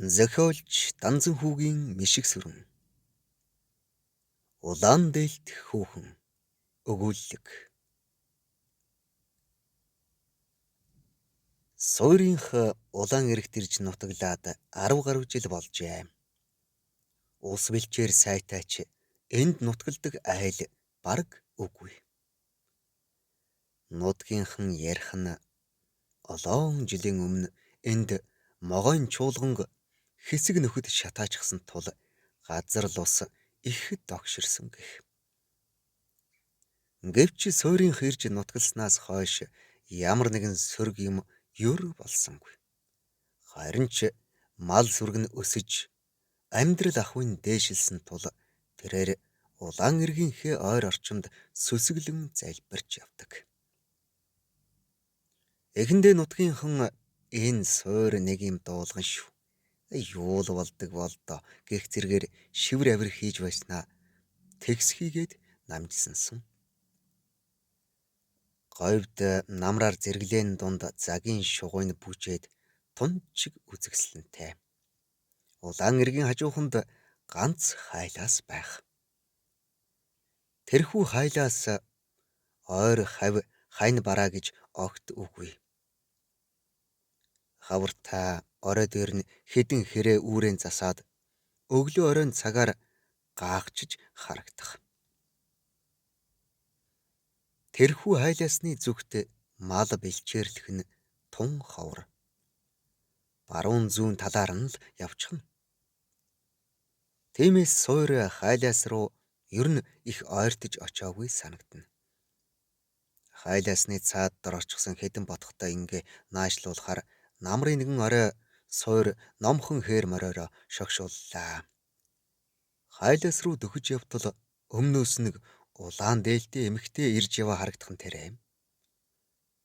Зохиолч Данзан хүүгийн мишиг сүрэн. Улаан дээлт хүүхэн. Өгүүлэг. Суурийнх улаан эрэгт ирж нутаглаад 10 гаруй жил болжээ. Улс бэлчээр сайтайч энд нутгалдаг айл бараг үгүй. Нутгийнхан ярих нь олон жилийн өмнө энд могойн чуулганг хэсэг нөхөд шатаачсан тул газар лус ихэд огширсан гэх. Гэвч суурийнх ирж нутгалснаас хойш ямар нэгэн сөрөг юм юр болсонгүй. Харин ч мал сүрэг нь өсөж амьдрал ахуйн дээшилсэн тул тэрээр улаан эргийнхээ ойр орчимд сүсгэлэн залбирч явдаг. Эхэндээ нутгийнхан энэ суур нэг юм дуулган шүү. Юу л болдог болдоо гэх зэргээр шивэр авир хийж байснаа тэгс хийгээд намжсансан. Говьд намраар зэрэглэн дунд загийн шугуйн бүжээд тунчиг үзэгсэлэнтэй. Улаан эргийн хажууханд ганц хайлаас байх. Тэрхүү хайлаас ойр хавь хань бараа гэж огт үгүй. Хавартай орой дээр нь хэдэн хэрэг үүрэн засаад өглөө оройн цагаар гаагчиж харагдах. Тэрхүү хайлаасны зүгт мал бэлчээрлэх нь тун ховор. Баруун зүүн талаар нь л явчихна. Тиймээс суур хайлаас руу ер нь их ойртож очоогүй санагдана. Хайлаасны цаад дор орчихсон хэдэн ботхтой ингээ наашлуулахаар намрын нэгэн орой суур номхон хээр мориороо шогшууллаа. Хайлаас руу дөхөж явтал өмнөөс нэг улаан дээлтэй эмэгтэй ирж яваа харагдах нь тэрэ.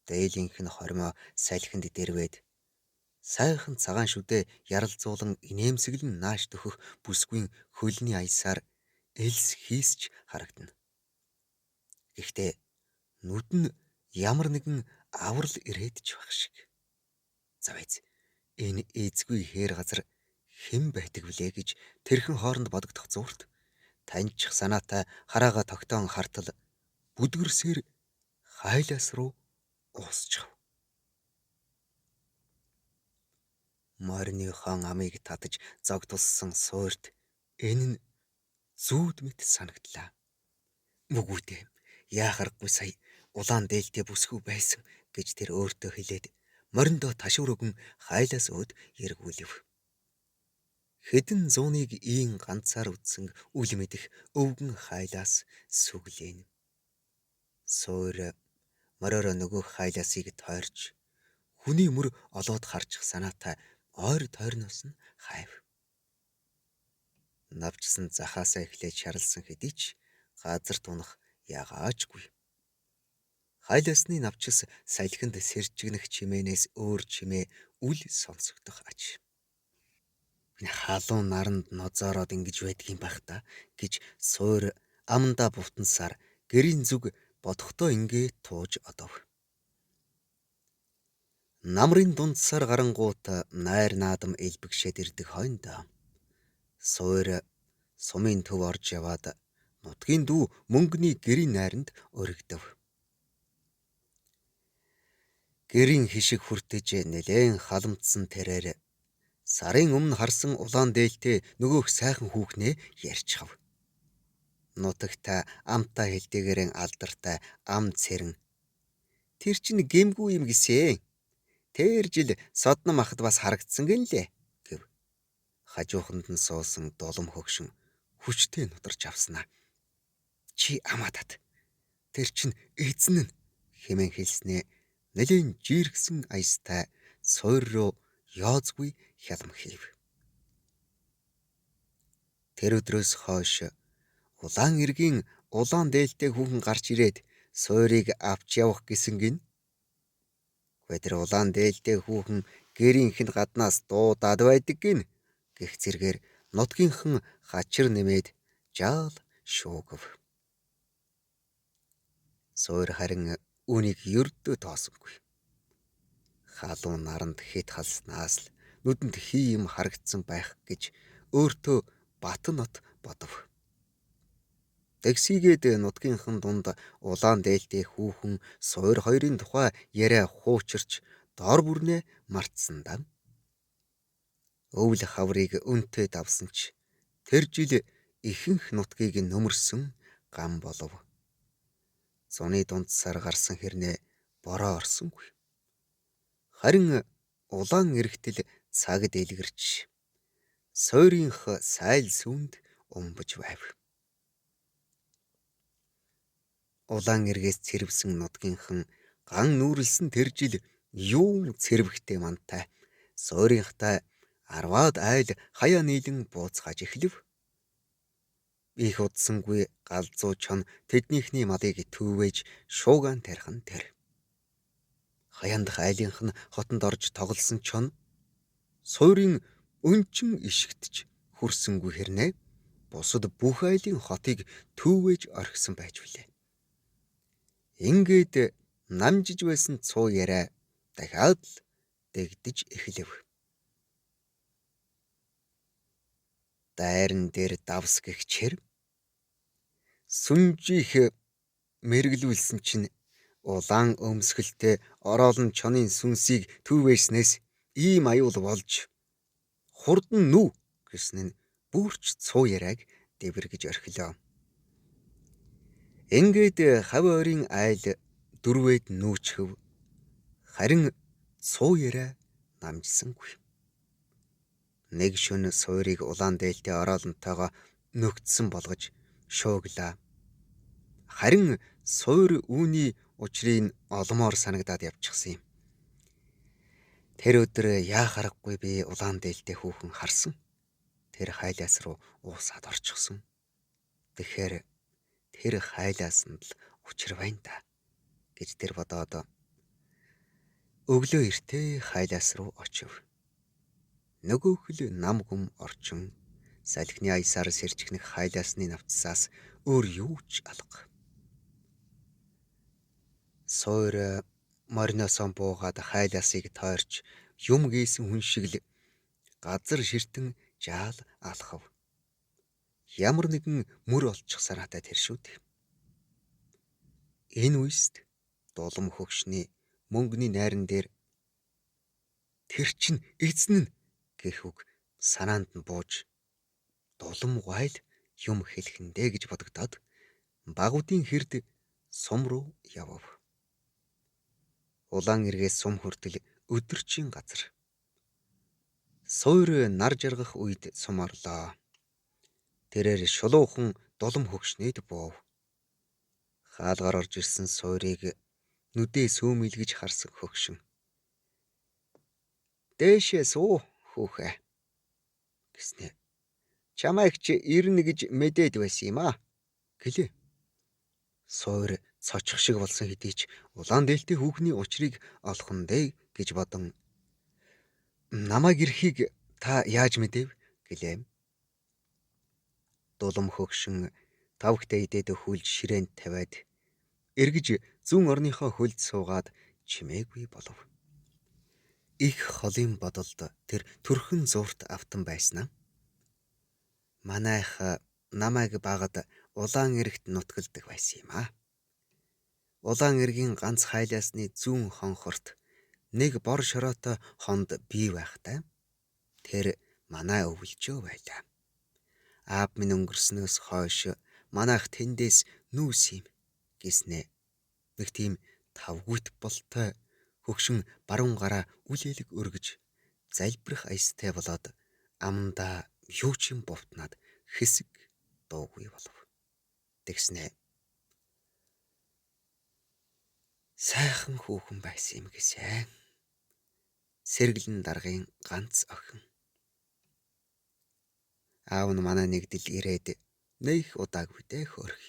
Дээлийнх нь хормоо салхинд дэрвээд сайхан цагаан шүдэ яралзуулан инээмсэглэн нааш дөхөх бүсгүйн хөлний аясаар элс хийсч харагдана. Гэхдээ нүд нь ямар нэгэн аврал ирээдч байх шиг. За байц. Энэ эзгүй хээр газар хэн байдаг вүлээ гэж тэрхэн хооронд бодогдох зуурт таньчих санаатай хараага тогтоон хартал бүдгэрсээр хайлаас руу уусчав. Морины амыг татаж зог туссан суурьт энэ нь зүүд мэт санагдлаа. Мүгүйтэй яахаргүй сая улаан дээлтэй бүсгүй байсан гэж тэр өөртөө хэлээд мориндоо ташуур өгөн хайлаас өөд эргүүлв. Хэдэн зууныг ийн ганцаар үтсэн үл мэдэх өвгөн хайлаас сүглээн. Суур мориороо нөгөө хайлаасыг тойрч хүний мөр олоод харчих санаатай ойр тойрноос нь хайв. Навчсан захаасаа эхлээд шаралсан хэдий ч газар тунах ягаачгүй. Хайлаасны навчс салхинд сэрчгнэх чимээнээс өөр чимээ үл сонсогдох аж. Халуун наранд нозоороод ингэж байдгийн байх та гэж суур амандаа бутансаар гэрийн зүг бодохдоо ингээ тууж одов. Намрын дундсаар гарангуут найр наадам элбэгшээд ирдэг хойно суур сумын төв орж яваад нутгийн дүү мөнгөний гэрийн найранд өргөдөв. Гэрийн хишиг хүртэж нэлээн халамтсан тэрээр сарын өмнө харсан улаан дээлтэй нөгөөх сайхан хүүхнээ ярьчихав. Нутагта амтай хэлтээгээрэн алдартай ам цэрэн. Тэр чинь гэмгүй юм гисээ. Тэр жил содном ахад бас харагдсан гинлээ гэв. Хажууханд нь суусан дулам хөгшин хүчтэй нударч авснаа. Чи амаатат. Тэр чинь эзэн нь хэмээн хэлснээ нэлээн жиргсэн аястай суур руу яозгүй хялам хийв. Тэр өдрөөс хойш улаан эргийн улаан дээлтэй хүүхэн гарч ирээд суурийг авч явах гэсэн гин. Тэр улаан дээлтэй хүүхэн гэрийнхэнд гаднаас дуудаад байдаг гин гэх зэргээр нутгийнхан хачир нэмээд жаал шуугав. Суур харин үүнийг ердөө тоосонгүй. Халуун наранд хит халснаас л нүдэнд хий юм харагдсан байх гэж өөртөө батнот бодов. Тэгсийгээд нутгийнхан дунд улаан дээлтэй хүүхэн суур хоёрын тухай яриа хуучирч дор бүрнээ мартсан даа. Өвөл хаврыг үнтэй давсан ч тэр жил ихэнх нутгийг нөмөрсөн гам болов. Зуны дунд сар гарсан хэрнээ бороо орсонгүй. Харин улаан эрэгтэл цаг дэлгэрч суурийнх сайл сүүнд умбаж байв. Улаан эргээс цэрвсэн нутгийнхан ган нүүрлсэн тэр жил юу цэрвэхтэй мантай суурийнхтай арваад айл хаяа нийлэн бууцгааж эхлэв. Их удсангүй галзуу чон тэднийхний малыг төвөөж шуугаан тархан тэр. Хаяан дахь айлынх нь хотонд орж тоглосон чон суурийн өнчин ишигтж хүрсэнгүй хэрнээ бусад бүх айлын хотыг төвөөж орхисон байж билээ. Ингээд намжиж байсан цуу яриа дахиад л дэгдэж эхлэв. Дайран дээр давс гихчээр сүнжих мэргэлүүлсэн чинь улаан өмсгөлтэй ороолн чонын сүнсийг төвөөснээс ийм аюул болж хурдан нүв гэснэн бүрч цуу яриаг дэвэргэж орхилоо. Ингээд хав ойрын айл дөрвөөд нүүчхэв. Харин цуу яриа намжсангүй. Нэг шөнө суурийг улаан дээлтэй ороолонтойгоо нөгдсөн болгож шууглаа. Харин суур үүний учрыг олмоор санагдаад явчихсан юм. Тэр өдөр яах аргагүй би улаан дээлтэй хүүхэн харсан. Тэр хайлаас руу уусаад орчихсон. Тэгэхээр тэр хайлаасанд л учир байна да гэж тэр бодоод өглөө эртээ хайлаас руу очив. Нөгөөх л нам хүм орчин салхины аясаар сэрчгнэх хайлаасны навцсаас өөр юу ч алга. Суур мориносон буугаад хайлаасыг тойрч юм гийсэн хүн шиг л газар ширтэн жаал алхав. Ямар нэгэн мөр олчих санаатай тэр шүү дээ. Энэ үест дулам хөгшний мөнгөний найран дээр тэр чин эзэн нь гэх үг санаанд нь бууж дулам гуйл юм хэлэхэндээ гэж бодогдоод багуудын хэрд сум руу явв. Улаан эргээс сум хүртэл өдөржин газар. Суур нар жаргах үед сум орлоо. Тэрээр шулуухан дулам хөгшнөд буув. Хаалгаар орж ирсэн суурийг нүдээ сөөмөлгөж харсан хөгшин. Дээшээ суу хүүхэ гэснэ. Чамайг чи ирнэ гэж мэдээд байсан юм аа гэлээ. Суур цочих шиг болсон хэдий ч улаан дээлтэй хүүхний учрыг олох нь дээ гэж бодон намайг ирэхийг та яаж мэдэв гэлээ. Дулам хөгшин тавхтай идээд хүлж ширээнд тавиад эргэж зүүн орныхоо хөлд суугаад чимээгүй болов. Их холын бодолд тэр төрхөн зуурт автан байснаа. Манайх намайг багад улаан эрэгт нутгалдаг байсан юм аа. Улаан эргийн ганц хайлаасны зүүн хонхорт нэг бор шороотой хонд бий байхтай. Тэр манай өвөлжөө байлаа. Аав минь өнгөрснөөс хойш манайх тэндээс нүүс юм гэснэ. Нэг тийм тавгүйт болтой хөгшин баруун гараа үлээлэг өргөж залбирах аястай болоод амандаа юу ч юм бовтнаад хэсэг дуугүй болов. Тэгснэ. Сайхан хүүхэн байсан юм гээсэ. Сэргэлэн даргын ганц охин. Аав нь манай нэгдэл ирээд нэг удаагүй дээ хөөрх.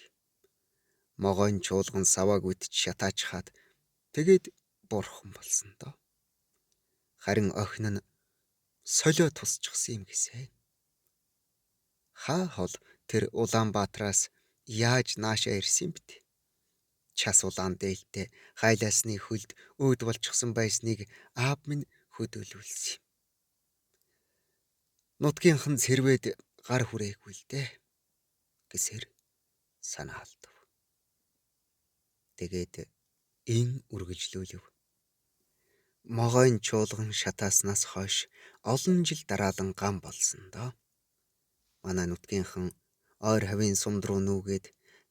Могойн чуулган саваагүйд шатаачхаад тэгээд бурхан болсон доо. Харин охин нь солио тусчихсан юм гээсэ. Хаа хол тэр Улаанбаатараас яаж наашаа ирсэн бит? Час улаан дээлтэй хайлаасны хөлд өөд болчихсон байсныг аав минь хөдөөлүүлсэн юм. Нутгийнхан цэрвэд гар хүрээгүй л дээ гэсээр санаа алдав. Тэгээд ин үргэлжлүүлв. Могойн чуулган шатааснаас хойш олон жил дараалан гам болсон доо. Манай нутгийнхан ойр хавийн сумд руу нүүгээд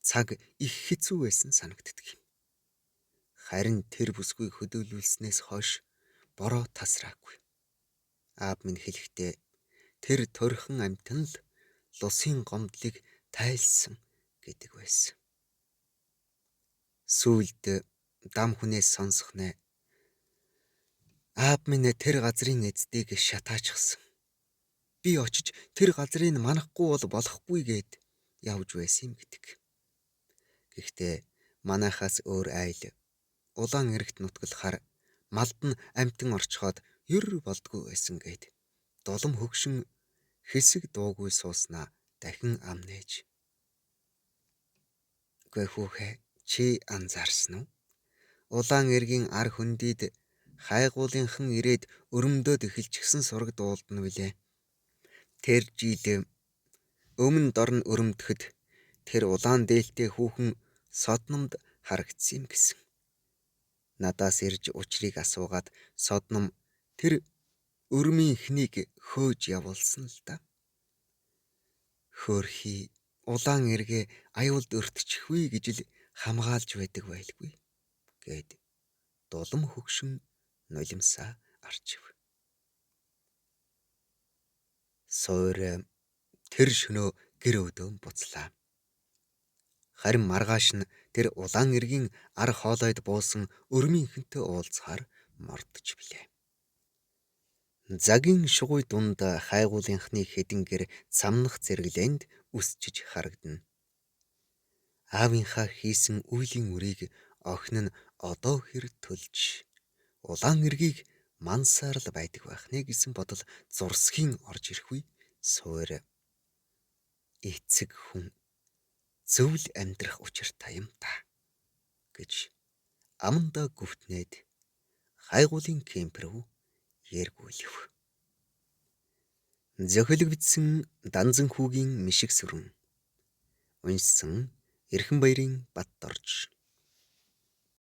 цаг их хэцүү байсан санагддаг юм. Харин тэр бүсгүй хөдөөлүүлснээс хойш бороо тасраагүй. Аав минь хэлэхдээ тэр торхон амьтан л лусын гомдлыг тайлсан гэдэг байсан. Сүүлд дам хүнээс сонсох нэ. Аав минь тэр газрын эцдийг шатаачихсан. Би очиж тэр газрыг манахгүй бол болохгүй гэд явж байсан юм гэдэг. Гэхдээ манайхаас өөр айл улаан эрэгт нутгалахаар малд нь амтан орчхоод ер болдгүй байсан гэд дулам хөгшин хэсэг дуугүй сууснаа дахин ам нээж. Үгүй хүүхэ чи анзаарсан уу? Улаан эргийн ар хөндийд хайгуулынхан ирээд өрөмдөөд эхэлчихсэн сураг дуулдна билээ. Тэр жил өмнө дорн өрөмдөд тэр улаан дээлтэй хүүхэн содномд харагдсан юм гэсэн. Надаас ирж учрыг асуугаад содном тэр өрмийн ихнийг хөөж явуулсан л да. Хөөрхий улаан эргээ аюулд өртчихвээ гэж л хамгаалж байдаг байлгүй гэд дулам хөгшин нулимсаа арчив. Суур тэр шөнөө гэр өдөөн буцлаа. Харин маргааш нь тэр улаан эргийн ар хоолойд буусан өрмийнхэнтэй уулзахаар мордож билээ. Загийн шугуй дунд хайгуулынхны хэдингэр цамнах зэрэглээнд үсчиж харагдана. Аавынхаа хийсэн үйлийн үрийг охин нь одоо хэр төлж улаан эргийг мансаар л байдаг байх нэ гэсэн бодол зурсхийн орж ирэхгүй. Суур эцэг хүн зөвл амьдрах учиртай юм та гэж амандаа гүвтнээд хайгуулын кемп рүү яргүүлв. Зохиологдсон Данзан хүүгийн мишиг сүрэн. Уншсан Эрхэнбаярын Батторж.